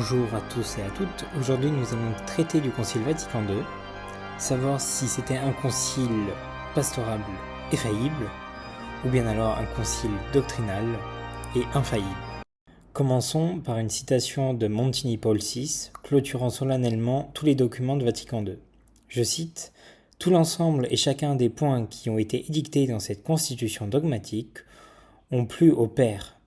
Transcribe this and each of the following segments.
Bonjour à tous et à toutes. Aujourd'hui, nous allons traiter du Concile Vatican II, savoir si c'était un concile pastorable et faillible, ou bien alors un concile doctrinal et infaillible. Commençons par une citation de Montini Paul VI, clôturant solennellement tous les documents de Vatican II. Je cite « Tout l'ensemble et chacun des points qui ont été édictés dans cette constitution dogmatique ont plu au Père,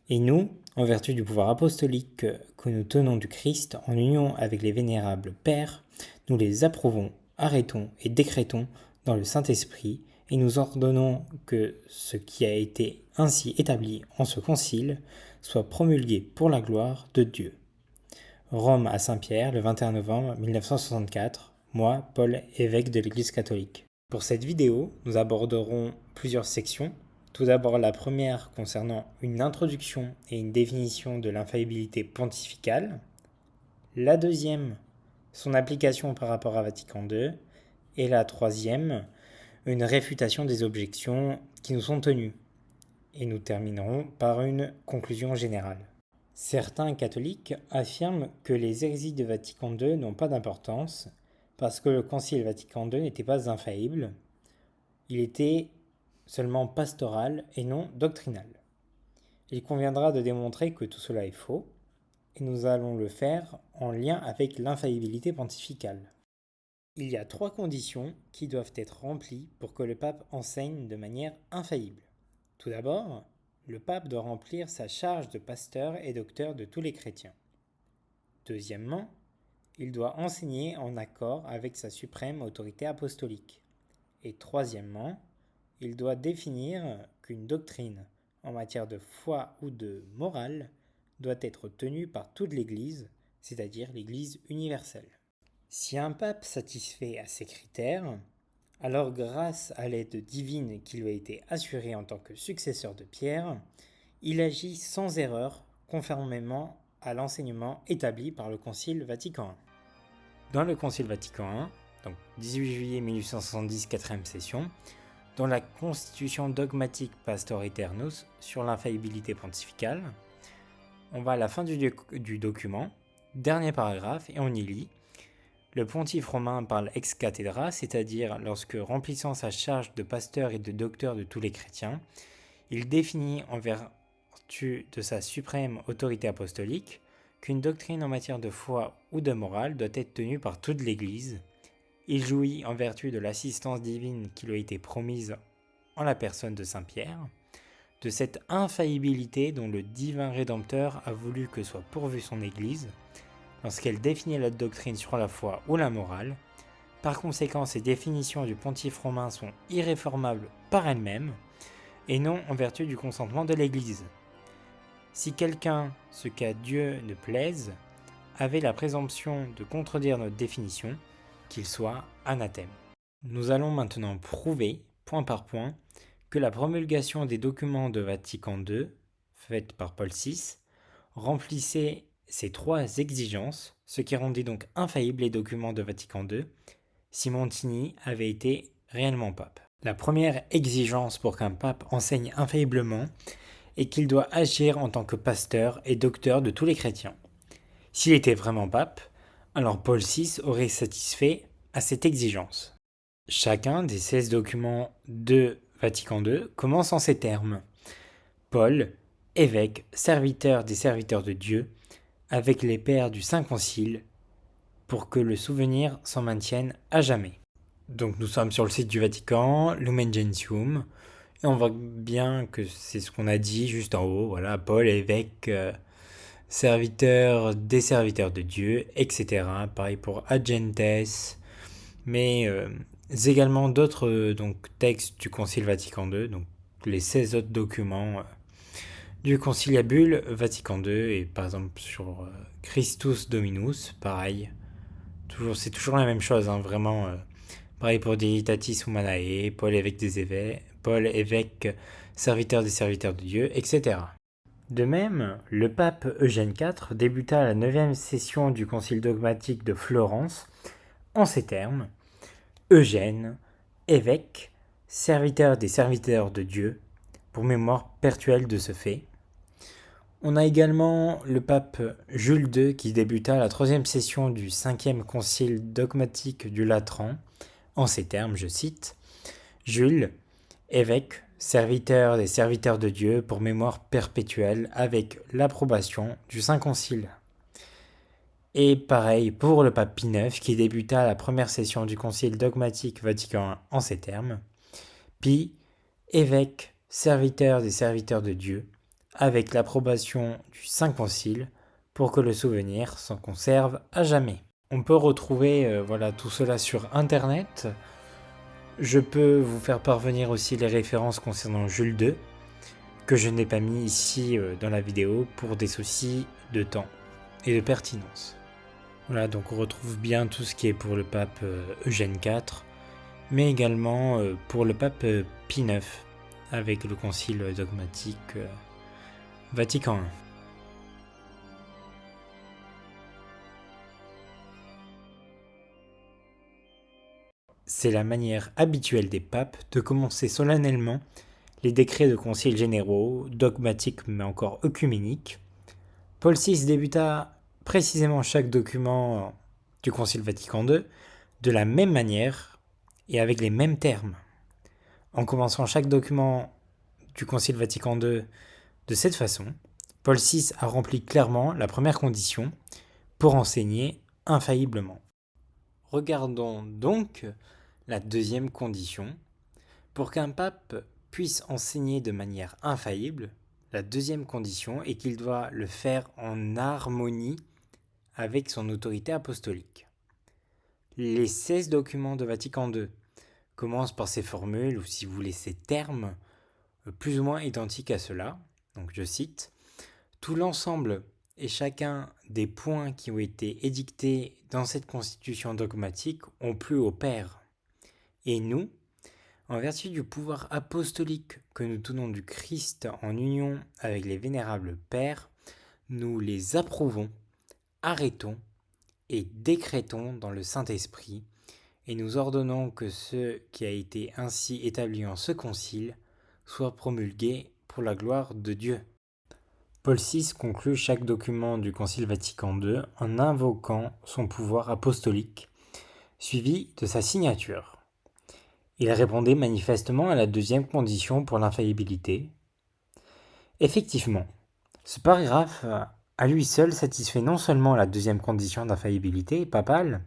et nous, en vertu du pouvoir apostolique que nous tenons du Christ, en union avec les vénérables pères, nous les approuvons, arrêtons et décrétons dans le Saint-Esprit, et nous ordonnons que ce qui a été ainsi établi en ce concile soit promulgué pour la gloire de Dieu. » Rome à Saint-Pierre, le 21 novembre 1964, moi, Paul, évêque de l'Église catholique. Pour cette vidéo, nous aborderons plusieurs sections. Tout d'abord la première concernant une introduction et une définition de l'infaillibilité pontificale. La deuxième, son application par rapport à Vatican II. Et la troisième, une réfutation des objections qui nous sont tenues. Et nous terminerons par une conclusion générale. Certains catholiques affirment que les hérésies de Vatican II n'ont pas d'importance parce que le Concile Vatican II n'était pas infaillible. Il était seulement pastoral et non doctrinal. Il conviendra de démontrer que tout cela est faux, et nous allons le faire en lien avec l'infaillibilité pontificale. Il y a 3 conditions qui doivent être remplies pour que le pape enseigne de manière infaillible. Tout d'abord, le pape doit remplir sa charge de pasteur et docteur de tous les chrétiens. Deuxièmement, il doit enseigner en accord avec sa suprême autorité apostolique. Et troisièmement, il doit définir qu'une doctrine en matière de foi ou de morale doit être tenue par toute l'Église, c'est-à-dire l'Église universelle. Si un pape satisfait à ces critères, alors grâce à l'aide divine qui lui a été assurée en tant que successeur de Pierre, il agit sans erreur conformément à l'enseignement établi par le Concile Vatican I. Dans le Concile Vatican I, donc 18 juillet 1870, 4e session, dans la Constitution dogmatique Pastor Aeternus sur l'infaillibilité pontificale, on va à la fin du document, dernier paragraphe, et on y lit « Le pontife romain parle ex cathedra, c'est-à-dire lorsque, remplissant sa charge de pasteur et de docteur de tous les chrétiens, il définit en vertu de sa suprême autorité apostolique qu'une doctrine en matière de foi ou de morale doit être tenue par toute l'Église. Il jouit en vertu de l'assistance divine qui lui a été promise en la personne de Saint Pierre, de cette infaillibilité dont le divin Rédempteur a voulu que soit pourvue son Église, lorsqu'elle définit la doctrine sur la foi ou la morale. Par conséquent, ces définitions du pontife romain sont irréformables par elles-mêmes, et non en vertu du consentement de l'Église. Si quelqu'un, ce qu'à Dieu ne plaise, avait la présomption de contredire notre définition, qu'il soit anathème. Nous allons maintenant prouver, point par point, que la promulgation des documents de Vatican II, faite par Paul VI, remplissait ces 3 exigences, ce qui rendait donc infaillibles les documents de Vatican II, si Montini avait été réellement pape. La première exigence pour qu'un pape enseigne infailliblement est qu'il doit agir en tant que pasteur et docteur de tous les chrétiens. S'il était vraiment pape, alors Paul VI aurait satisfait à cette exigence. Chacun des 16 documents de Vatican II commence en ces termes. Paul, évêque, serviteur des serviteurs de Dieu, avec les pères du Saint Concile, pour que le souvenir s'en maintienne à jamais. Donc nous sommes sur le site du Vatican, Lumen Gentium, et on voit bien que c'est ce qu'on a dit juste en haut, voilà, Paul, évêque, serviteur des serviteurs de Dieu, etc. Pareil pour Agentes, mais également d'autres textes du Concile Vatican II, donc les 16 autres documents du Conciliabule Vatican II, et par exemple sur Christus Dominus, pareil, c'est toujours la même chose, hein, vraiment. Pareil pour Dignitatis Humanae, Paul évêque des évêques, Paul évêque serviteur des serviteurs de Dieu, etc. De même, le pape Eugène IV débuta la 9e session du Concile dogmatique de Florence en ces termes : Eugène, évêque, serviteur des serviteurs de Dieu, pour mémoire perpétuelle de ce fait. On a également le pape Jules II qui débuta la troisième session du 5e concile dogmatique du Latran, en ces termes, je cite, « Jules, évêque, serviteur des serviteurs de Dieu pour mémoire perpétuelle avec l'approbation du Saint Concile. » Et pareil pour le pape Pie IX qui débuta la première session du concile dogmatique Vatican I en ces termes, « Pie, évêque, serviteur des serviteurs de Dieu, avec l'approbation du Saint Concile, pour que le souvenir s'en conserve à jamais. » On peut retrouver tout cela sur Internet. Je peux vous faire parvenir aussi les références concernant Jules II, que je n'ai pas mis ici dans la vidéo pour des soucis de temps et de pertinence. Voilà, donc on retrouve bien tout ce qui est pour le pape Eugène IV, mais également pour le pape Pie IX, avec le concile dogmatique Vatican I. C'est la manière habituelle des papes de commencer solennellement les décrets de conciles généraux, dogmatiques mais encore œcuméniques. Paul VI débuta précisément chaque document du Concile Vatican II de la même manière et avec les mêmes termes. En commençant chaque document du Concile Vatican II de cette façon, Paul VI a rempli clairement la première condition pour enseigner infailliblement. Regardons donc la deuxième condition. Pour qu'un pape puisse enseigner de manière infaillible, la deuxième condition est qu'il doit le faire en harmonie avec son autorité apostolique. Les 16 documents de Vatican II commencent par ces formules, ou si vous voulez ces termes, plus ou moins identiques à cela. Donc je cite, « Tout l'ensemble et chacun des points qui ont été édictés dans cette constitution dogmatique ont plu au Père. Et nous, en vertu du pouvoir apostolique que nous tenons du Christ en union avec les vénérables pères, nous les approuvons, arrêtons et décrétons dans le Saint-Esprit, et nous ordonnons que ce qui a été ainsi établi en ce concile soit promulgué pour la gloire de Dieu. » Paul VI conclut chaque document du Concile Vatican II en invoquant son pouvoir apostolique, suivi de sa signature. Il répondait manifestement à la deuxième condition pour l'infaillibilité. Effectivement, ce paragraphe à lui seul satisfait non seulement la deuxième condition d'infaillibilité papale,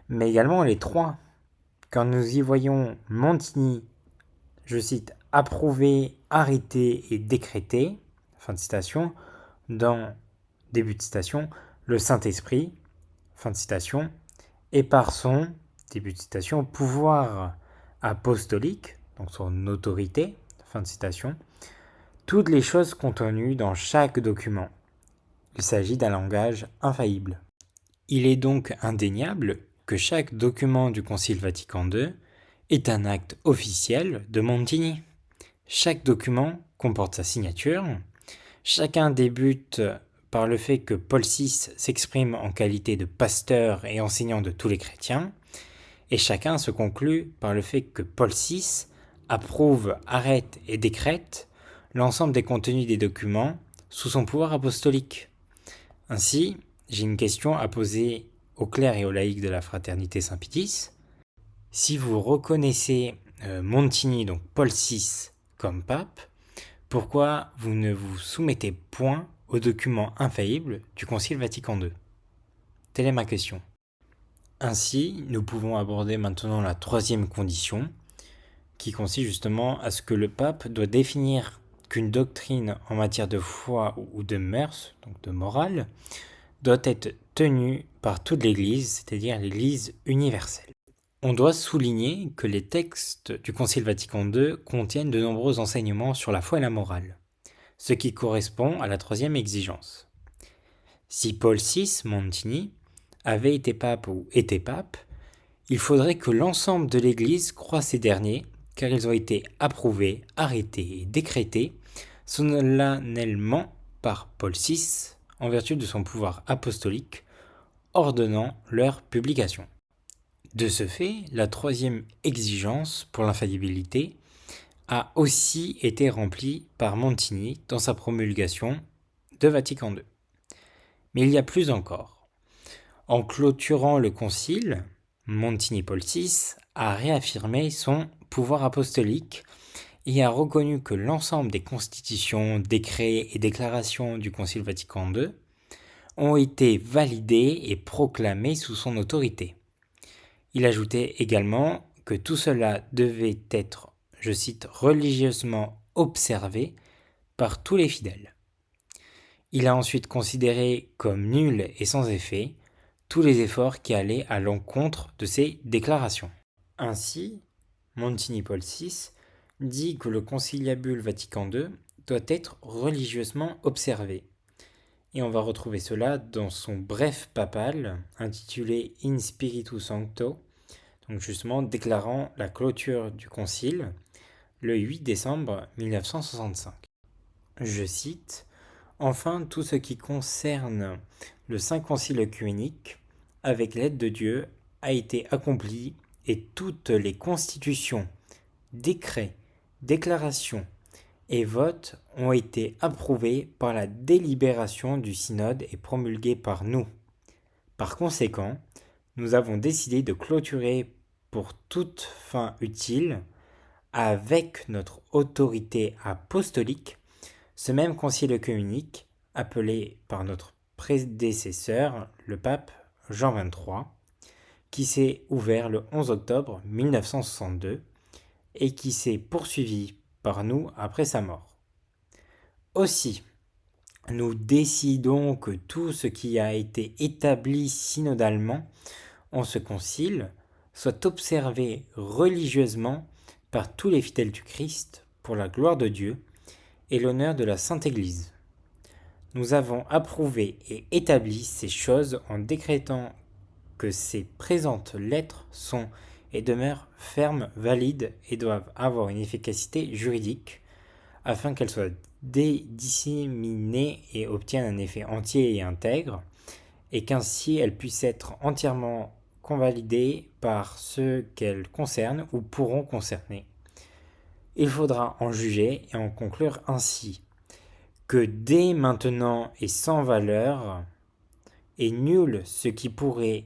mais également les trois. Quand nous y voyons Montini, je cite, « approuver, arrêter et décréter », fin de citation, dans, début de citation, le Saint-Esprit, fin de citation, et par son, début de citation, pouvoir apostolique, donc son autorité, fin de citation, toutes les choses contenues dans chaque document. Il s'agit d'un langage infaillible. Il est donc indéniable que chaque document du Concile Vatican II est un acte officiel de Montini. Chaque document comporte sa signature. Chacun débute par le fait que Paul VI s'exprime en qualité de pasteur et enseignant de tous les chrétiens, et chacun se conclut par le fait que Paul VI approuve, arrête et décrète l'ensemble des contenus des documents sous son pouvoir apostolique. Ainsi, j'ai une question à poser aux clercs et aux laïcs de la fraternité Saint-Pie-X. Si vous reconnaissez Montini, donc Paul VI, comme pape, pourquoi vous ne vous soumettez point aux documents infaillibles du Concile Vatican II? Telle est ma question. Ainsi, nous pouvons aborder maintenant la troisième condition, qui consiste justement à ce que le pape doit définir qu'une doctrine en matière de foi ou de mœurs, donc de morale, doit être tenue par toute l'Église, c'est-à-dire l'Église universelle. On doit souligner que les textes du Concile Vatican II contiennent de nombreux enseignements sur la foi et la morale, ce qui correspond à la troisième exigence. Si Paul VI, Montini, avait été pape ou était pape, il faudrait que l'ensemble de l'Église croie ces derniers, car ils ont été approuvés, arrêtés et décrétés solennellement par Paul VI, en vertu de son pouvoir apostolique, ordonnant leur publication. De ce fait, la troisième exigence pour l'infaillibilité a aussi été remplie par Montini dans sa promulgation de Vatican II. Mais il y a plus encore. En clôturant le concile, Montini Paul VI a réaffirmé son pouvoir apostolique et a reconnu que l'ensemble des constitutions, décrets et déclarations du Concile Vatican II ont été validés et proclamés sous son autorité. Il ajoutait également que tout cela devait être, je cite, religieusement observé par tous les fidèles. Il a ensuite considéré comme nuls et sans effet tous les efforts qui allaient à l'encontre de ces déclarations. Ainsi, Montini Paul VI dit que le conciliabule Vatican II doit être religieusement observé. Et on va retrouver cela dans son bref papal intitulé In Spiritu Sancto, donc justement déclarant la clôture du concile le 8 décembre 1965. Je cite: Enfin, tout ce qui concerne le Saint Concile œcuménique, avec l'aide de Dieu, a été accompli et toutes les constitutions, décrets, déclarations et votes ont été approuvés par la délibération du synode et promulgués par nous. Par conséquent, nous avons décidé de clôturer pour toute fin utile, avec notre autorité apostolique, ce même concile œcuménique, appelé par notre prédécesseur, le pape Jean XXIII, qui s'est ouvert le 11 octobre 1962 et qui s'est poursuivi par nous après sa mort. Aussi, nous décidons que tout ce qui a été établi synodalement en ce concile soit observé religieusement par tous les fidèles du Christ pour la gloire de Dieu et l'honneur de la Sainte Église. Nous avons approuvé et établi ces choses en décrétant que ces présentes lettres sont et demeurent fermes, valides et doivent avoir une efficacité juridique afin qu'elles soient disséminées et obtiennent un effet entier et intègre, et qu'ainsi elles puissent être entièrement convalidées par ceux qu'elles concernent ou pourront concerner. Il faudra en juger et en conclure ainsi que dès maintenant et sans valeur, et nul ce qui pourrait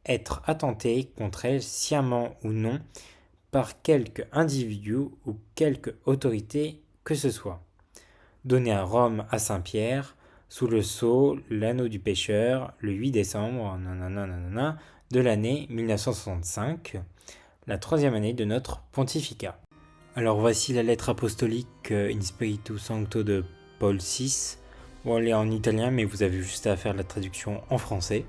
être attenté contre elles sciemment ou non par quelque individu ou quelque autorité que ce soit. Donné à Rome à Saint-Pierre, sous le sceau, l'anneau du pécheur, le 8 décembre de l'année 1965, la 3e année de notre pontificat. Alors voici la lettre apostolique In Spiritu Sancto de Paul VI. Bon, elle est en italien, mais vous avez juste à faire la traduction en français.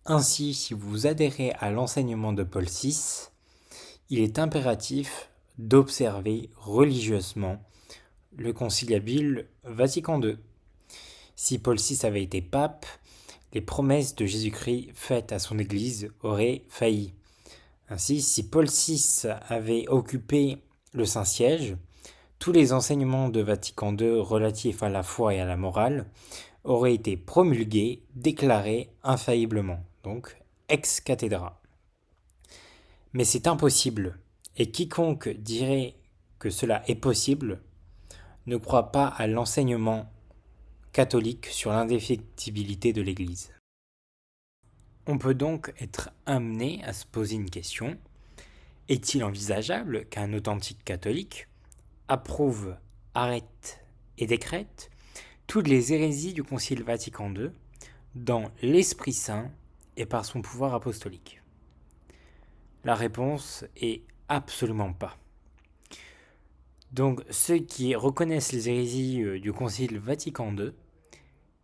Ainsi, si vous adhérez à l'enseignement de Paul VI, il est impératif d'observer religieusement le conciliabule Vatican II. Si Paul VI avait été pape, les promesses de Jésus-Christ faites à son Église auraient failli. Ainsi, si Paul VI avait occupé le Saint-Siège, tous les enseignements de Vatican II relatifs à la foi et à la morale auraient été promulgués, déclarés infailliblement, donc ex cathedra. Mais c'est impossible, et quiconque dirait que cela est possible ne croit pas à l'enseignement catholique sur l'indéfectibilité de l'Église. On peut donc être amené à se poser une question: est-il envisageable qu'un authentique catholique approuve, arrête et décrète toutes les hérésies du Concile Vatican II dans l'Esprit Saint et par son pouvoir apostolique? La réponse est absolument pas. Donc ceux qui reconnaissent les hérésies du Concile Vatican II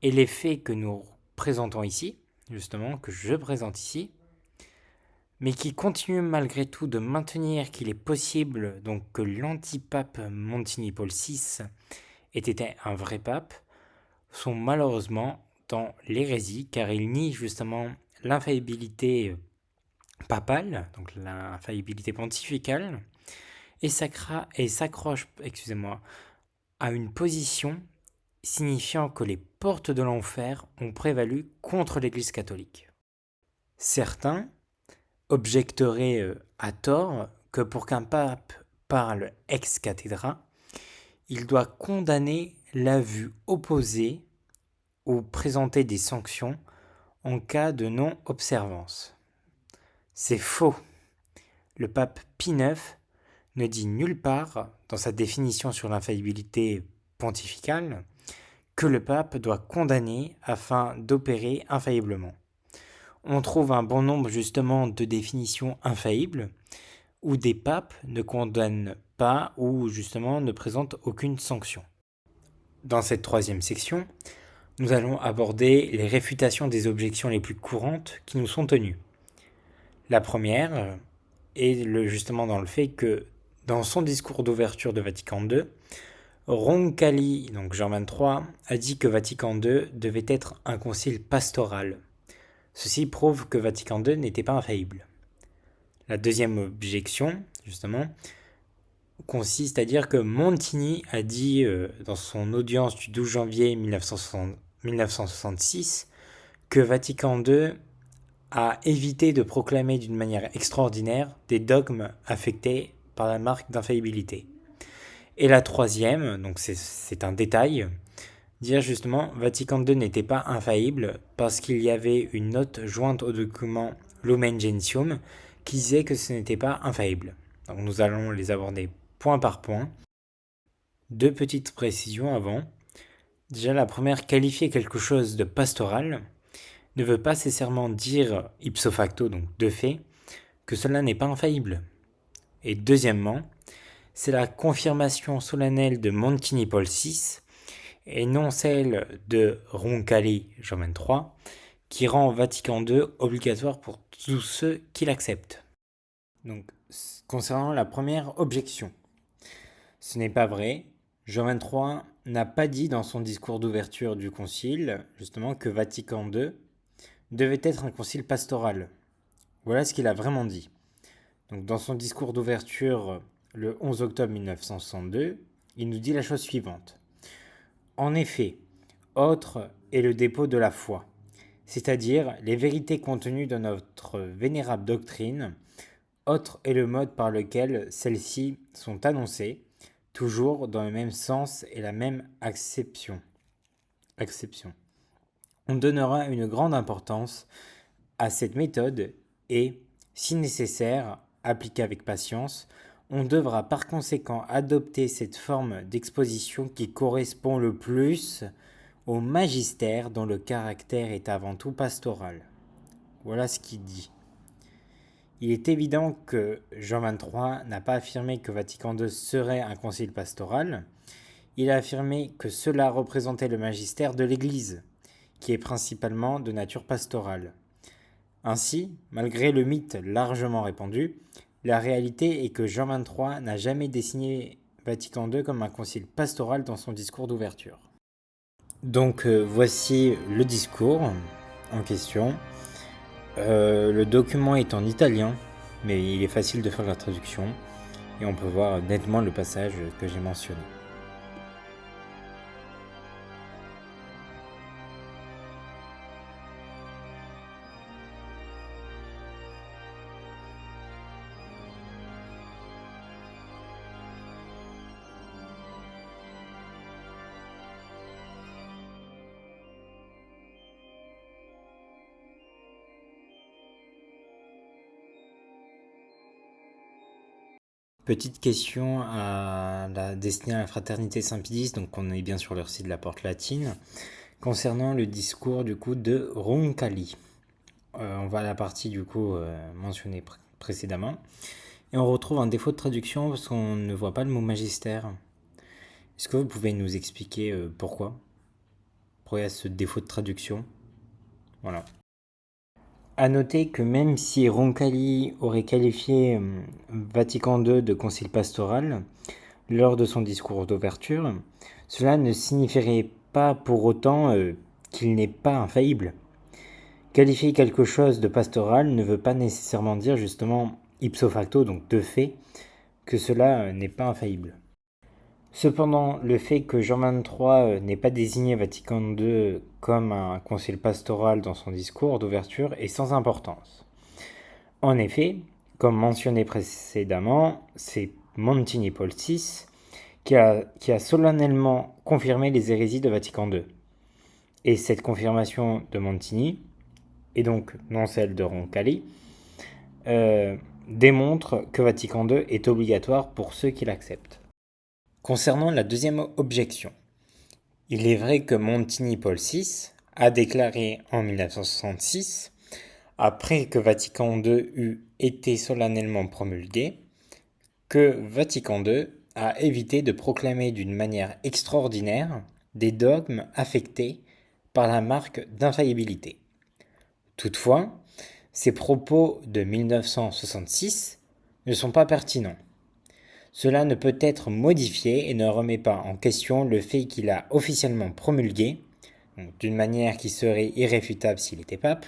et les faits que nous présentons ici, justement, que je présente ici, mais qui continuent malgré tout de maintenir qu'il est possible donc que l'antipape Montini Paul VI ait été un vrai pape, sont malheureusement dans l'hérésie, car ils nient justement l'infaillibilité papale, donc l'infaillibilité pontificale, et s'accrochent à une position signifiant que les portes de l'enfer ont prévalu contre l'Église catholique. Certains objecteraient à tort que pour qu'un pape parle ex cathedra, il doit condamner la vue opposée ou présenter des sanctions en cas de non-observance. C'est faux. Le pape Pie IX ne dit nulle part, dans sa définition sur l'infaillibilité pontificale, que le pape doit condamner afin d'opérer infailliblement. On trouve un bon nombre justement de définitions infaillibles où des papes ne condamnent pas ou justement ne présentent aucune sanction. Dans cette troisième section, nous allons aborder les réfutations des objections les plus courantes qui nous sont tenues. La première est justement dans le fait que dans son discours d'ouverture de Vatican II, Roncalli, donc Jean XXIII, a dit que Vatican II devait être un concile pastoral. Ceci prouve que Vatican II n'était pas infaillible. La deuxième objection, justement, consiste à dire que Montini a dit dans son audience du 12 janvier 1966 que Vatican II a évité de proclamer d'une manière extraordinaire des dogmes affectés par la marque d'infaillibilité. Et la troisième, donc c'est un détail, dire justement Vatican II n'était pas infaillible parce qu'il y avait une note jointe au document Lumen Gentium qui disait que ce n'était pas infaillible. Donc nous allons les aborder point par point. Deux petites précisions avant. Déjà la première, qualifier quelque chose de pastoral ne veut pas nécessairement dire ipso facto, donc de fait, que cela n'est pas infaillible. Et deuxièmement, c'est la confirmation solennelle de Montini Paul VI et non celle de Roncalli Jean XXIII qui rend Vatican II obligatoire pour tous ceux qui l'acceptent. Donc, concernant la première objection, ce n'est pas vrai. Jean XXIII n'a pas dit dans son discours d'ouverture du concile, justement, que Vatican II devait être un concile pastoral. Voilà ce qu'il a vraiment dit. Donc, dans son discours d'ouverture le 11 octobre 1962, il nous dit la chose suivante. En effet, autre est le dépôt de la foi, c'est-à-dire les vérités contenues dans notre vénérable doctrine, autre est le mode par lequel celles-ci sont annoncées, toujours dans le même sens et la même acception. On donnera une grande importance à cette méthode et, si nécessaire, appliquée avec patience, on devra par conséquent adopter cette forme d'exposition qui correspond le plus au magistère dont le caractère est avant tout pastoral. Voilà ce qu'il dit. Il est évident que Jean XXIII n'a pas affirmé que Vatican II serait un concile pastoral, il a affirmé que cela représentait le magistère de l'Église, qui est principalement de nature pastorale. Ainsi, malgré le mythe largement répandu, la réalité est que Jean XXIII n'a jamais désigné Vatican II comme un concile pastoral dans son discours d'ouverture. Donc voici le discours en question. Le document est en italien, mais il est facile de faire la traduction et on peut voir nettement le passage que j'ai mentionné. Petite question destinée à la fraternité Saint-Pédis, donc on est bien sur leur site de la Porte Latine, concernant le discours du coup de Roncalli. On va à la partie du coup mentionnée précédemment, et on retrouve un défaut de traduction parce qu'on ne voit pas le mot magistère. Est-ce que vous pouvez nous expliquer pourquoi il y a ce défaut de traduction? Voilà. A noter que même si Roncalli aurait qualifié Vatican II de concile pastoral lors de son discours d'ouverture, cela ne signifierait pas pour autant qu'il n'est pas infaillible. Qualifier quelque chose de pastoral ne veut pas nécessairement dire justement ipso facto, donc de fait, que cela n'est pas infaillible. Cependant, le fait que Jean XXIII n'ait pas désigné Vatican II comme un concile pastoral dans son discours d'ouverture est sans importance. En effet, comme mentionné précédemment, c'est Montini Paul VI qui a solennellement confirmé les hérésies de Vatican II. Et cette confirmation de Montini, et donc non celle de Roncalli, démontre que Vatican II est obligatoire pour ceux qui l'acceptent. Concernant la deuxième objection, il est vrai que Montini Paul VI a déclaré en 1966, après que Vatican II eut été solennellement promulgué, que Vatican II a évité de proclamer d'une manière extraordinaire des dogmes affectés par la marque d'infaillibilité. Toutefois, ces propos de 1966 ne sont pas pertinents. Cela ne peut être modifié et ne remet pas en question le fait qu'il a officiellement promulgué, d'une manière qui serait irréfutable s'il était pape,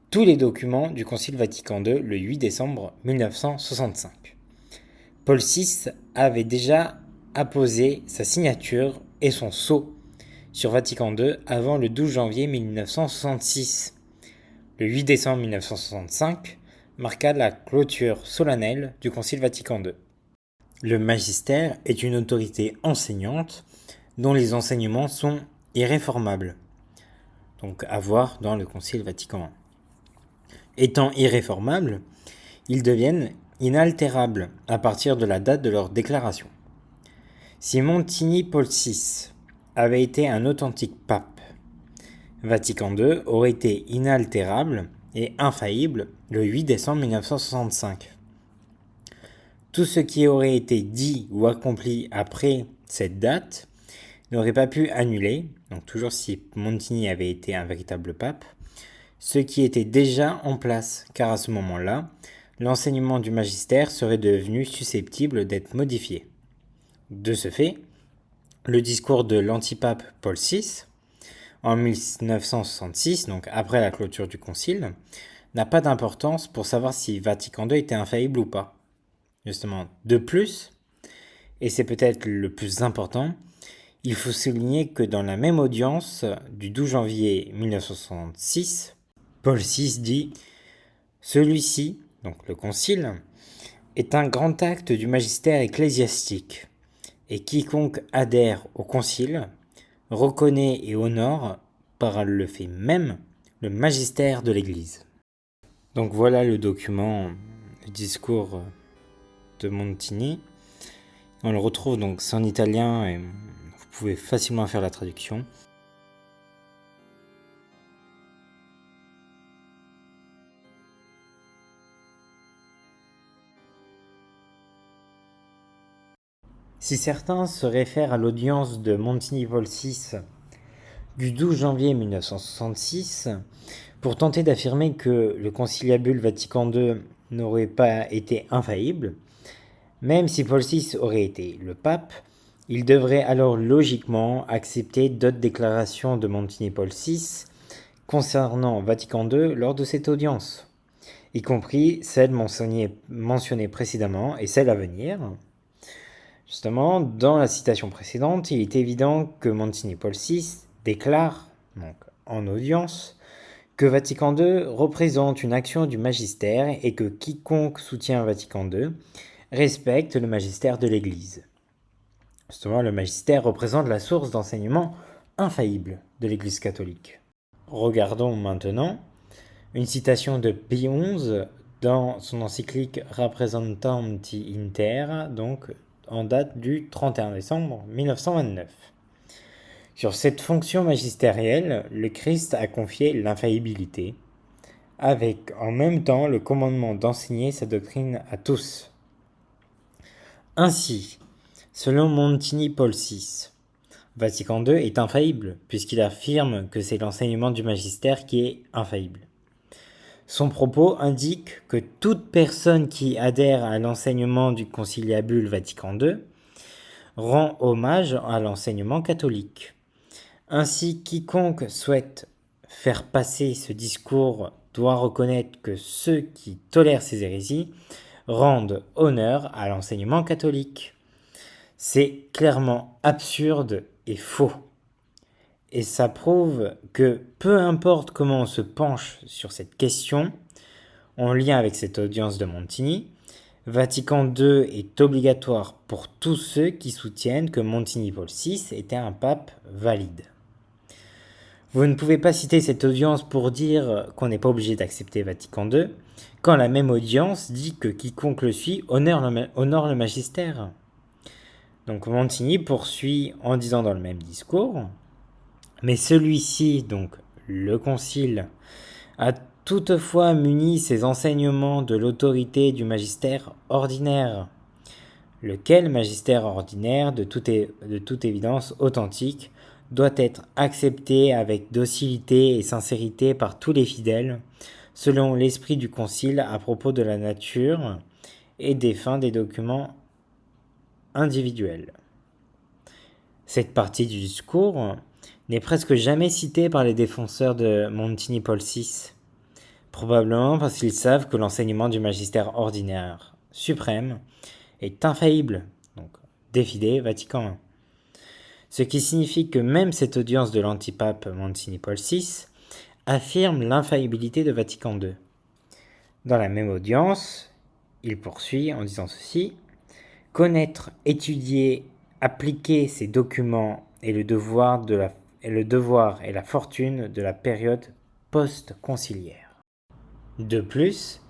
tous les documents du Concile Vatican II le 8 décembre 1965. Paul VI avait déjà apposé sa signature et son sceau sur Vatican II avant le 12 janvier 1966. Le 8 décembre 1965 marqua la clôture solennelle du Concile Vatican II. Le magistère est une autorité enseignante dont les enseignements sont irréformables, donc à voir dans le Concile Vatican I. Étant irréformables, ils deviennent inaltérables à partir de la date de leur déclaration. Si Montini Paul VI avait été un authentique pape, Vatican II aurait été inaltérable et infaillible le 8 décembre 1965. Tout ce qui aurait été dit ou accompli après cette date n'aurait pas pu annuler, donc toujours si Montini avait été un véritable pape, ce qui était déjà en place, car à ce moment-là, l'enseignement du magistère serait devenu susceptible d'être modifié. De ce fait, le discours de l'antipape Paul VI, en 1966, donc après la clôture du concile, n'a pas d'importance pour savoir si Vatican II était infaillible ou pas. Justement, de plus, et c'est peut-être le plus important, il faut souligner que dans la même audience du 12 janvier 1966, Paul VI dit « Celui-ci, donc le concile, est un grand acte du magistère ecclésiastique, et quiconque adhère au concile reconnaît et honore par le fait même le magistère de l'Église. » Donc voilà le document, le discours de Montini. On le retrouve donc en italien et vous pouvez facilement faire la traduction. Si certains se réfèrent à l'audience de Montini Paul VI du 12 janvier 1966 pour tenter d'affirmer que le conciliabule Vatican II n'aurait pas été infaillible, même si Paul VI aurait été le pape, il devrait alors logiquement accepter d'autres déclarations de Montini Paul VI concernant Vatican II lors de cette audience, y compris celles mentionnées précédemment et celles à venir. Justement, dans la citation précédente, il est évident que Montini Paul VI déclare, donc en audience, que Vatican II représente une action du magistère et que quiconque soutient Vatican II respecte le magistère de l'Église. Justement, le magistère représente la source d'enseignement infaillible de l'Église catholique. Regardons maintenant une citation de Pie XI dans son encyclique Rappresentanti Inter, donc en date du 31 décembre 1929. Sur cette fonction magistérielle, le Christ a confié l'infaillibilité, avec en même temps le commandement d'enseigner sa doctrine à tous. Ainsi, selon Montini Paul VI, Vatican II est infaillible, puisqu'il affirme que c'est l'enseignement du magistère qui est infaillible. Son propos indique que toute personne qui adhère à l'enseignement du conciliabule Vatican II rend hommage à l'enseignement catholique. Ainsi, quiconque souhaite faire passer ce discours doit reconnaître que ceux qui tolèrent ces hérésies rendent honneur à l'enseignement catholique. C'est clairement absurde et faux. Et ça prouve que peu importe comment on se penche sur cette question, en lien avec cette audience de Montini, Vatican II est obligatoire pour tous ceux qui soutiennent que Montini Paul VI était un pape valide. Vous ne pouvez pas citer cette audience pour dire qu'on n'est pas obligé d'accepter Vatican II, quand la même audience dit que quiconque le suit honore le magistère. Donc Montini poursuit en disant dans le même discours, mais celui-ci, donc le concile, a toutefois muni ses enseignements de l'autorité du magistère ordinaire, lequel magistère ordinaire, de toute évidence authentique, doit être accepté avec docilité et sincérité par tous les fidèles, selon l'esprit du concile à propos de la nature et des fins des documents individuels. Cette partie du discours n'est presque jamais citée par les défenseurs de Montini Paul VI, probablement parce qu'ils savent que l'enseignement du magistère ordinaire suprême est infaillible, donc défidé Vatican I. Ce qui signifie que même cette audience de l'antipape Montini Paul VI affirme l'infaillibilité de Vatican II. Dans la même audience, il poursuit en disant ceci, « Connaître, étudier, appliquer ces documents est le devoir et la fortune de la période post-conciliaire. » De plus,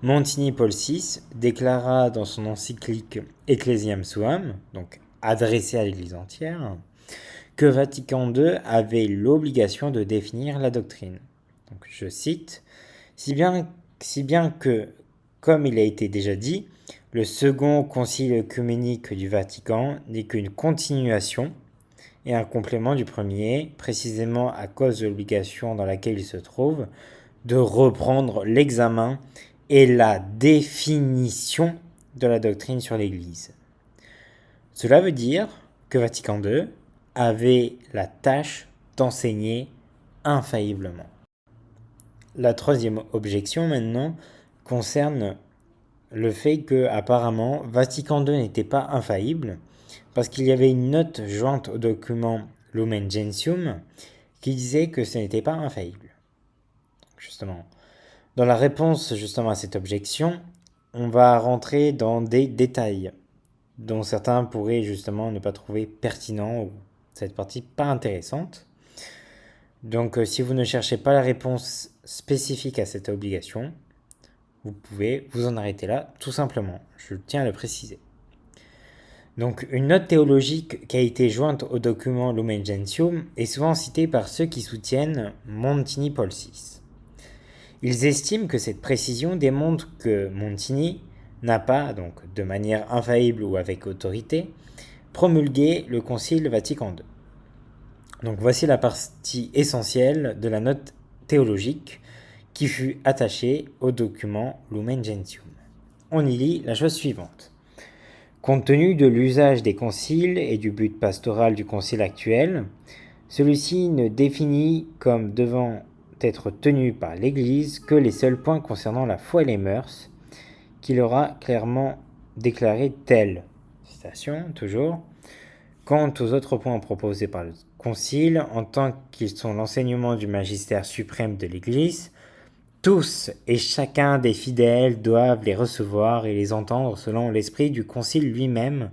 Montini Paul VI déclara dans son encyclique Ecclesiam Suam, donc adressée à l'Église entière, que Vatican II avait l'obligation de définir la doctrine. Donc, je cite, si bien que, comme il a été déjà dit, le second concile œcuménique du Vatican n'est qu'une continuation et un complément du premier, précisément à cause de l'obligation dans laquelle il se trouve de reprendre l'examen et la définition de la doctrine sur l'Église. Cela veut dire que Vatican II avait la tâche d'enseigner infailliblement. La troisième objection maintenant concerne le fait que apparemment Vatican II n'était pas infaillible parce qu'il y avait une note jointe au document Lumen Gentium qui disait que ce n'était pas infaillible. Justement, dans la réponse justement à cette objection, on va rentrer dans des détails dont certains pourraient justement ne pas trouver pertinent ou cette partie pas intéressante. Donc si vous ne cherchez pas la réponse spécifique à cette obligation, vous pouvez vous en arrêter là, tout simplement. Je tiens à le préciser. Donc une note théologique qui a été jointe au document Lumen Gentium est souvent citée par ceux qui soutiennent Montini Paul VI. Ils estiment que cette précision démontre que Montini n'a pas, donc de manière infaillible ou avec autorité, promulgué le Concile Vatican II. Donc voici la partie essentielle de la note théologique qui fut attachée au document Lumen Gentium. On y lit la chose suivante. Compte tenu de l'usage des conciles et du but pastoral du concile actuel, celui-ci ne définit comme devant être tenu par l'Église que les seuls points concernant la foi et les mœurs, qu'il aura clairement déclaré tels. Citation, toujours. Quant aux autres points proposés par le Concile, en tant qu'ils sont l'enseignement du magistère suprême de l'Église, tous et chacun des fidèles doivent les recevoir et les entendre selon l'esprit du Concile lui-même,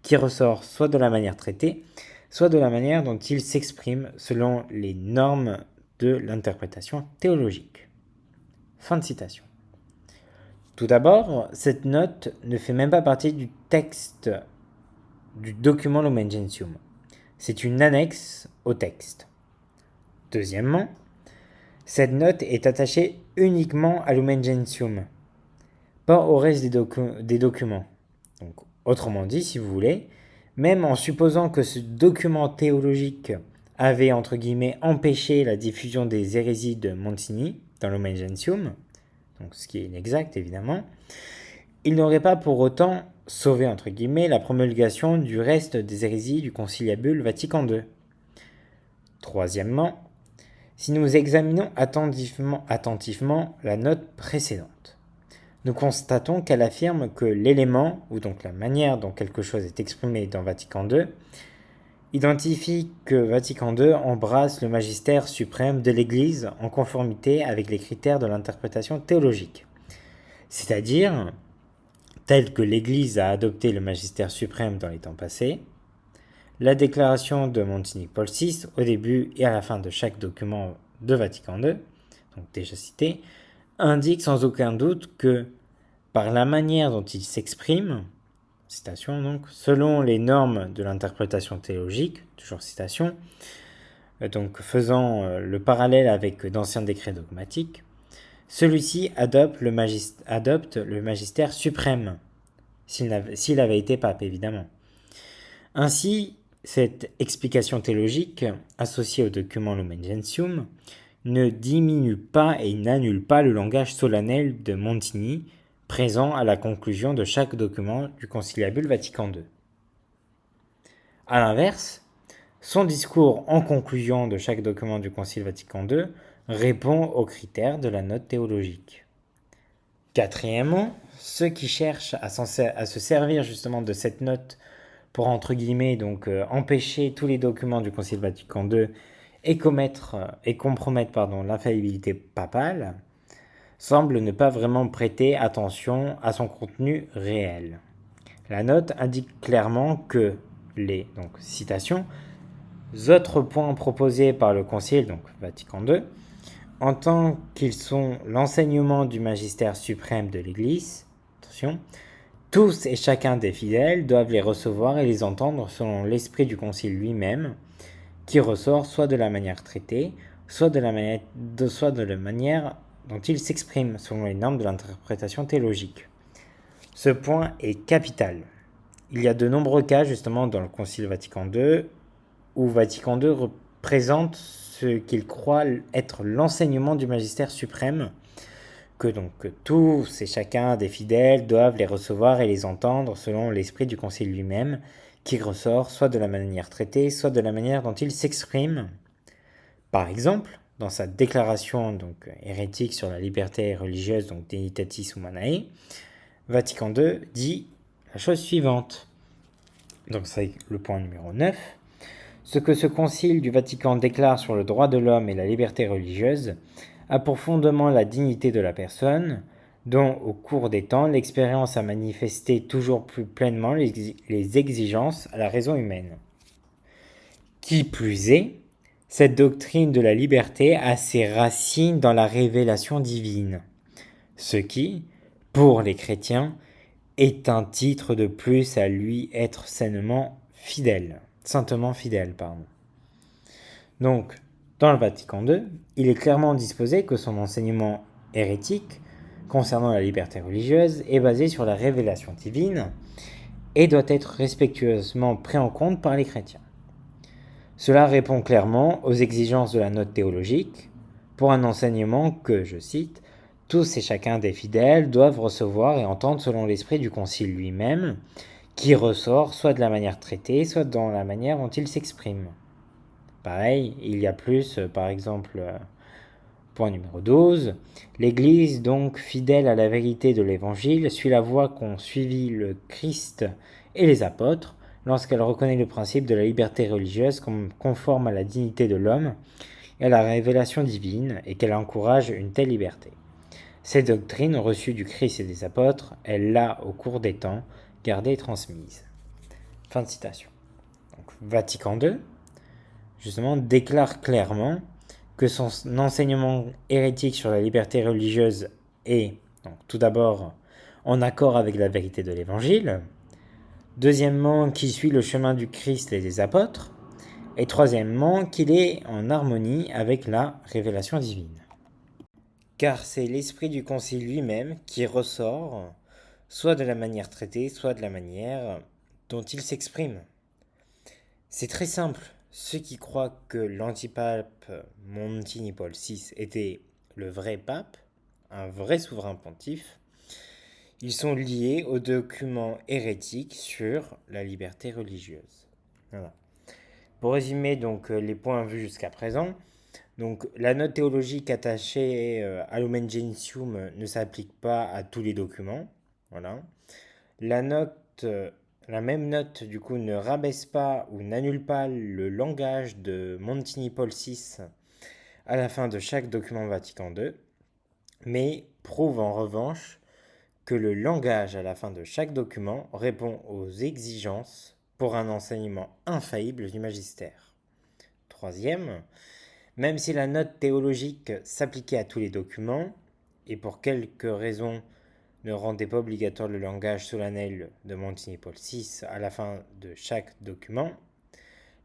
qui ressort soit de la manière traitée, soit de la manière dont il s'exprime selon les normes de l'interprétation théologique. Fin de citation. Tout d'abord, cette note ne fait même pas partie du texte du document Lumen Gentium. C'est une annexe au texte. Deuxièmement, cette note est attachée uniquement à Lumen Gentium, pas au reste des documents. Donc, autrement dit, si vous voulez, même en supposant que ce document théologique avait, entre guillemets, empêché la diffusion des hérésies de Montini dans Lumen Gentium, donc ce qui est inexact évidemment, il n'aurait pas pour autant sauvé, entre guillemets, la promulgation du reste des hérésies du conciliabule Vatican II. Troisièmement, si nous examinons attentivement la note précédente, nous constatons qu'elle affirme que l'élément, ou donc la manière dont quelque chose est exprimé dans Vatican II, identifie que Vatican II embrasse le magistère suprême de l'Église en conformité avec les critères de l'interprétation théologique. C'est-à-dire, tel que l'Église a adopté le magistère suprême dans les temps passés, la déclaration de Monsignor Paul VI, au début et à la fin de chaque document de Vatican II, donc déjà cité, indique sans aucun doute que, par la manière dont il s'exprime, citation donc, selon les normes de l'interprétation théologique, toujours citation, donc faisant le parallèle avec d'anciens décrets dogmatiques, celui-ci adopte le magistère suprême, s'il avait été pape évidemment. Ainsi, cette explication théologique, associée au document Lumen Gentium, ne diminue pas et n'annule pas le langage solennel de Montini, présent à la conclusion de chaque document du Conciliabule Vatican II. A l'inverse, son discours en conclusion de chaque document du Concile Vatican II répond aux critères de la note théologique. Quatrièmement, ceux qui cherchent à se servir justement de cette note pour, entre guillemets, donc empêcher tous les documents du Concile Vatican II et compromettre l'infaillibilité papale, semblent ne pas vraiment prêter attention à son contenu réel. La note indique clairement que les citations, autres points proposés par le Concile, donc Vatican II, en tant qu'ils sont l'enseignement du magistère suprême de l'Église, attention, tous et chacun des fidèles doivent les recevoir et les entendre selon l'esprit du Concile lui-même, qui ressort soit de la manière traitée, soit de la manière dont il s'exprime selon les normes de l'interprétation théologique. Ce point est capital. Il y a de nombreux cas justement dans le Concile Vatican II où Vatican II représente ce qu'il croit être l'enseignement du magistère suprême, que tous et chacun des fidèles doivent les recevoir et les entendre selon l'esprit du Concile lui-même, qui ressort soit de la manière traitée, soit de la manière dont il s'exprime. Par exemple, dans sa déclaration hérétique sur la liberté religieuse, Dignitatis Humanae, Vatican II dit la chose suivante. Donc c'est le point numéro 9. Ce que ce concile du Vatican déclare sur le droit de l'homme et la liberté religieuse a pour fondement la dignité de la personne, dont au cours des temps l'expérience a manifesté toujours plus pleinement les exigences à la raison humaine. Qui plus est, cette doctrine de la liberté a ses racines dans la révélation divine, ce qui, pour les chrétiens, est un titre de plus à lui être saintement fidèle. Donc, dans le Vatican II, il est clairement disposé que son enseignement hérétique concernant la liberté religieuse est basé sur la révélation divine et doit être respectueusement pris en compte par les chrétiens. Cela répond clairement aux exigences de la note théologique pour un enseignement que, je cite, « Tous et chacun des fidèles doivent recevoir et entendre selon l'esprit du Concile lui-même, qui ressort soit de la manière traitée, soit dans la manière dont il s'exprime. » Pareil, il y a plus, par exemple, point numéro 12, l'Église, donc fidèle à la vérité de l'Évangile, suit la voie qu'ont suivi le Christ et les apôtres, lorsqu'elle reconnaît le principe de la liberté religieuse comme conforme à la dignité de l'homme et à la révélation divine, et qu'elle encourage une telle liberté. Cette doctrine reçue du Christ et des apôtres, elle l'a, au cours des temps, gardée et transmise. Fin de citation. Donc, Vatican II, justement, déclare clairement que son enseignement hérétique sur la liberté religieuse est, tout d'abord, en accord avec la vérité de l'Évangile, deuxièmement, qu'il suit le chemin du Christ et des apôtres, et troisièmement, qu'il est en harmonie avec la révélation divine. Car c'est l'esprit du Concile lui-même qui ressort, soit de la manière traitée, soit de la manière dont il s'exprime. C'est très simple. Ceux qui croient que l'antipape Monsignor Paul VI était le vrai pape, un vrai souverain pontife, ils sont liés aux documents hérétiques sur la liberté religieuse. Voilà. Pour résumer les points vus jusqu'à présent, Donc la note théologique attachée à Lumen Gentium ne s'applique pas à tous les documents. Voilà. La note, la même note du coup ne rabaisse pas ou n'annule pas le langage de Montini Paul VI à la fin de chaque document Vatican II, mais prouve en revanche que le langage à la fin de chaque document répond aux exigences pour un enseignement infaillible du magistère. Troisième, même si la note théologique s'appliquait à tous les documents, et pour quelques raisons ne rendait pas obligatoire le langage solennel de Montini Paul VI à la fin de chaque document,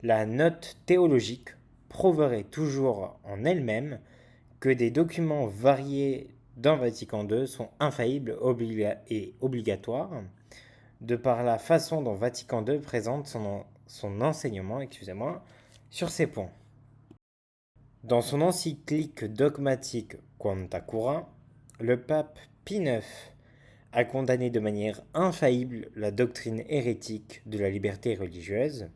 la note théologique prouverait toujours en elle-même que des documents variés dans Vatican II sont infaillibles et obligatoires, de par la façon dont Vatican II présente son enseignement sur ces points. Dans son encyclique dogmatique Quanta Cura, le pape Pie IX a condamné de manière infaillible la doctrine hérétique de la liberté religieuse,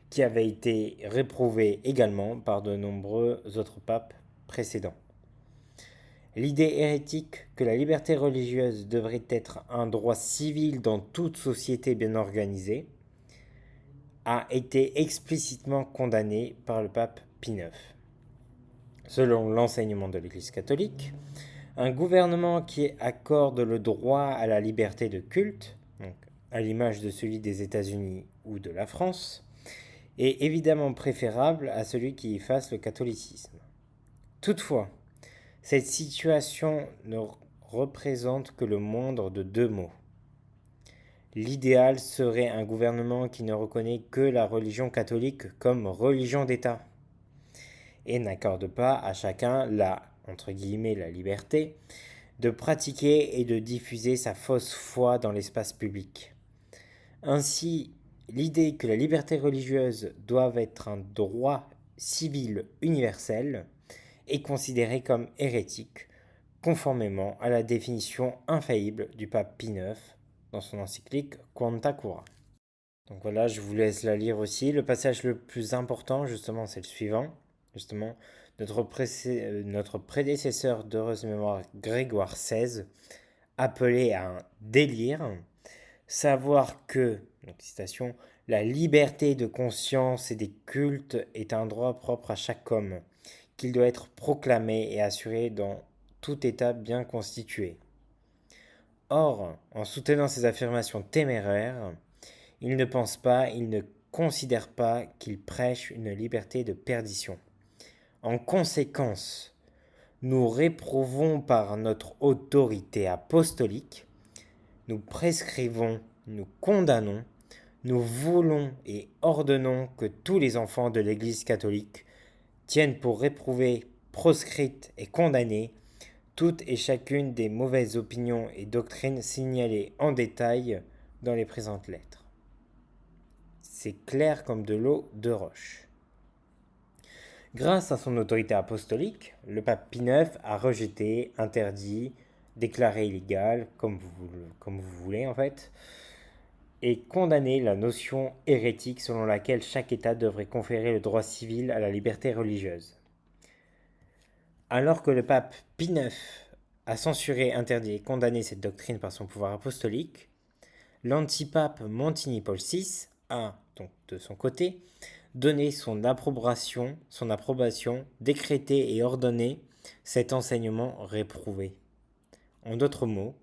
qui avait été réprouvée également par de nombreux autres papes précédents. L'idée hérétique que la liberté religieuse devrait être un droit civil dans toute société bien organisée a été explicitement condamnée par le pape Pie IX. Selon l'enseignement de l'Église catholique, un gouvernement qui accorde le droit à la liberté de culte, donc à l'image de celui des États-Unis ou de la France, est évidemment préférable à celui qui efface le catholicisme. Toutefois, cette situation ne représente que le moindre de deux mots. L'idéal serait un gouvernement qui ne reconnaît que la religion catholique comme religion d'État et n'accorde pas à chacun la liberté de pratiquer et de diffuser sa fausse foi dans l'espace public. Ainsi, l'idée que la liberté religieuse doit être un droit civil universel est considérée comme hérétique, conformément à la définition infaillible du pape Pie IX dans son encyclique Quanta Cura. Donc voilà, je vous laisse la lire aussi. Le passage le plus important, justement, c'est le suivant. Justement, notre prédécesseur d'heureuse mémoire, Grégoire XVI, appelait à un délire, savoir que, donc citation, la liberté de conscience et des cultes est un droit propre à chaque homme, qu'il doit être proclamé et assuré dans tout État bien constitué. Or, en soutenant ces affirmations téméraires, il ne pense pas, il ne considère pas qu'il prêche une liberté de perdition. En conséquence, nous réprouvons par notre autorité apostolique, nous prescrivons, nous condamnons, nous voulons et ordonnons que tous les enfants de l'Église catholique tiennent pour réprouvées, proscrites et condamnées toutes et chacune des mauvaises opinions et doctrines signalées en détail dans les présentes lettres. C'est clair comme de l'eau de roche. Grâce à son autorité apostolique, le pape Pie IX a rejeté, interdit, déclaré illégal, comme vous voulez en fait, et condamné la notion hérétique selon laquelle chaque État devrait conférer le droit civil à la liberté religieuse. Alors que le pape Pie IX a censuré, interdit et condamné cette doctrine par son pouvoir apostolique, l'antipape Montini Paul VI a, donc de son côté, donné son approbation, décrété et ordonné cet enseignement réprouvé. En d'autres mots,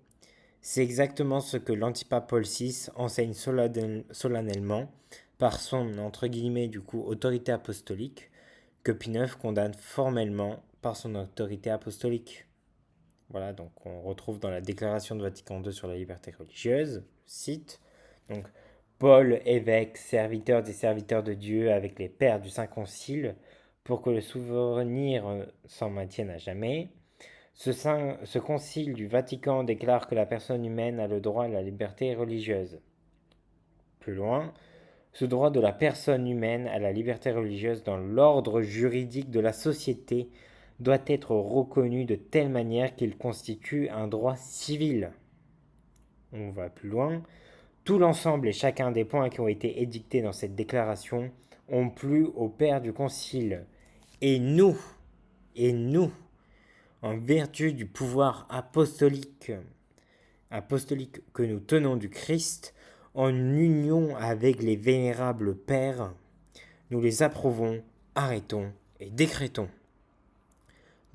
c'est exactement ce que l'antipape Paul VI enseigne solennellement par son, autorité apostolique, que Pie IX condamne formellement par son autorité apostolique. Voilà, donc on retrouve dans la déclaration de Vatican II sur la liberté religieuse, cite, donc Paul, évêque, serviteur des serviteurs de Dieu avec les pères du Saint Concile, pour que le souvenir s'en maintienne à jamais. Ce concile du Vatican déclare que la personne humaine a le droit à la liberté religieuse. Plus loin, ce droit de la personne humaine à la liberté religieuse dans l'ordre juridique de la société doit être reconnu de telle manière qu'il constitue un droit civil. On va plus loin. Tout l'ensemble et chacun des points qui ont été édictés dans cette déclaration ont plu au Père du Concile. Et nous, Et nous, en vertu du pouvoir apostolique que nous tenons du Christ, en union avec les vénérables pères, nous les approuvons, arrêtons et décrétons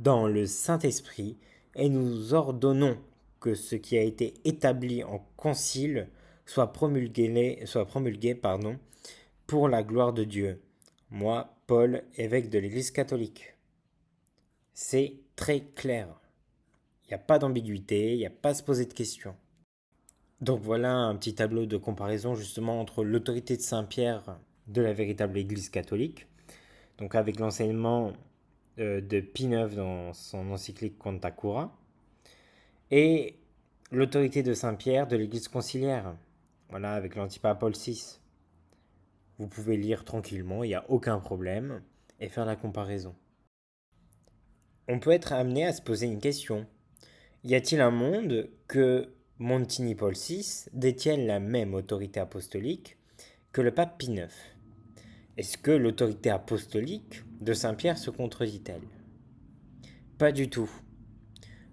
dans le Saint-Esprit, et nous ordonnons que ce qui a été établi en concile soit promulgué pour la gloire de Dieu. Moi, Paul, évêque de l'Église catholique. C'est très clair. Il n'y a pas d'ambiguïté, il n'y a pas à se poser de questions. Donc voilà un petit tableau de comparaison justement entre l'autorité de Saint-Pierre de la véritable Église catholique, donc avec l'enseignement de Pie IX dans son encyclique Quanta Cura, et l'autorité de Saint-Pierre de l'Église conciliaire, voilà, avec l'antipape Paul VI. Vous pouvez lire tranquillement, il n'y a aucun problème, et faire la comparaison. On peut être amené à se poser une question. Y a-t-il un monde que Montini Paul VI détienne la même autorité apostolique que le pape Pie IX? Est-ce que l'autorité apostolique de Saint-Pierre se contredit-elle? Pas du tout.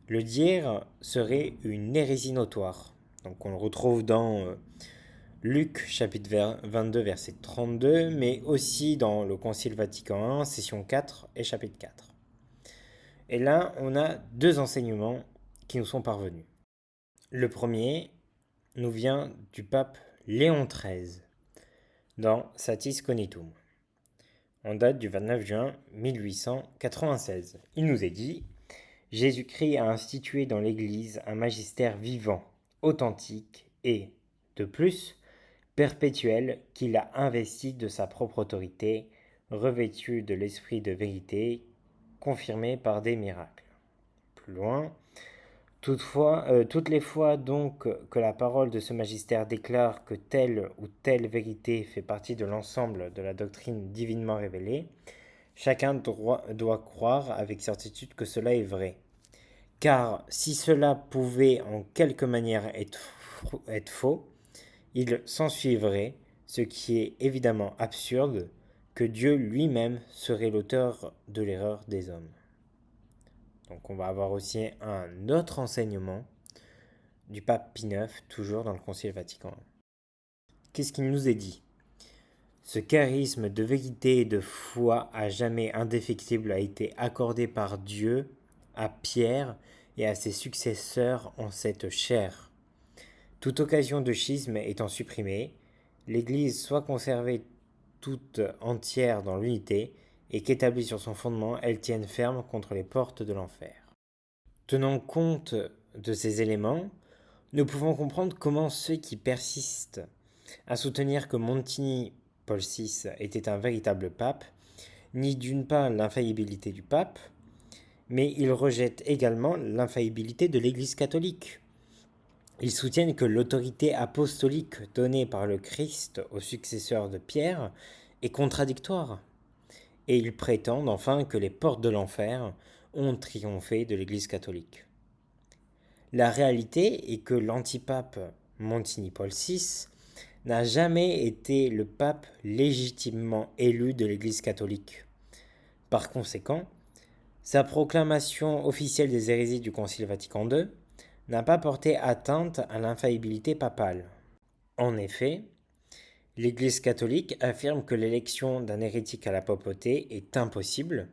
Le dire serait une hérésie notoire. Donc on le retrouve dans Luc chapitre 22 verset 32, mais aussi dans le Concile Vatican I, session 4 et chapitre 4. Et là, on a deux enseignements qui nous sont parvenus. Le premier nous vient du pape Léon XIII dans Satis Cognitum. On date du 29 juin 1896. Il nous est dit « Jésus-Christ a institué dans l'Église un magistère vivant, authentique et, de plus, perpétuel qu'il a investi de sa propre autorité, revêtu de l'esprit de vérité, confirmé par des miracles. » Plus loin, toutes les fois donc que la parole de ce magistère déclare que telle ou telle vérité fait partie de l'ensemble de la doctrine divinement révélée, chacun doit croire avec certitude que cela est vrai. Car si cela pouvait en quelque manière être faux, il s'ensuivrait, ce qui est évidemment absurde, que Dieu lui-même serait l'auteur de l'erreur des hommes. Donc on va avoir aussi un autre enseignement du pape Pie IX, toujours dans le Concile Vatican I. Qu'est-ce qu'il nous est dit? Ce charisme de vérité et de foi à jamais indéfectible a été accordé par Dieu à Pierre et à ses successeurs en cette chair. Toute occasion de schisme étant supprimée, l'Église soit conservée toute entière dans l'unité, et qu'établie sur son fondement, elle tienne ferme contre les portes de l'enfer. Tenant compte de ces éléments, nous pouvons comprendre comment ceux qui persistent à soutenir que Montini Paul VI était un véritable pape nient d'une part l'infaillibilité du pape, mais ils rejettent également l'infaillibilité de l'Église catholique. Ils soutiennent que l'autorité apostolique donnée par le Christ aux successeurs de Pierre est contradictoire. Et ils prétendent enfin que les portes de l'enfer ont triomphé de l'Église catholique. La réalité est que l'antipape Montini Paul VI n'a jamais été le pape légitimement élu de l'Église catholique. Par conséquent, sa proclamation officielle des hérésies du Concile Vatican II n'a pas porté atteinte à l'infaillibilité papale. En effet, l'Église catholique affirme que l'élection d'un hérétique à la papauté est impossible,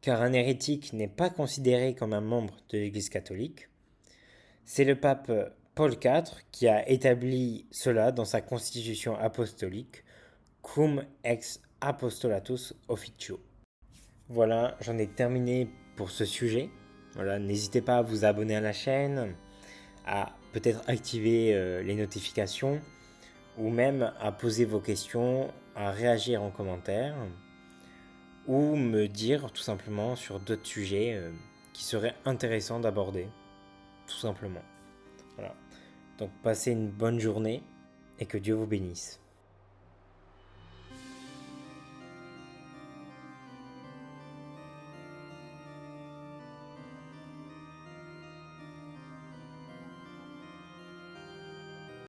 car un hérétique n'est pas considéré comme un membre de l'Église catholique. C'est le pape Paul IV qui a établi cela dans sa constitution apostolique, Cum ex apostolatus officio. Voilà, j'en ai terminé pour ce sujet. Voilà, n'hésitez pas à vous abonner à la chaîne, à peut-être activer les notifications, ou même à poser vos questions, à réagir en commentaire, ou me dire tout simplement sur d'autres sujets qui seraient intéressants d'aborder, tout simplement. Voilà. Donc passez une bonne journée et que Dieu vous bénisse.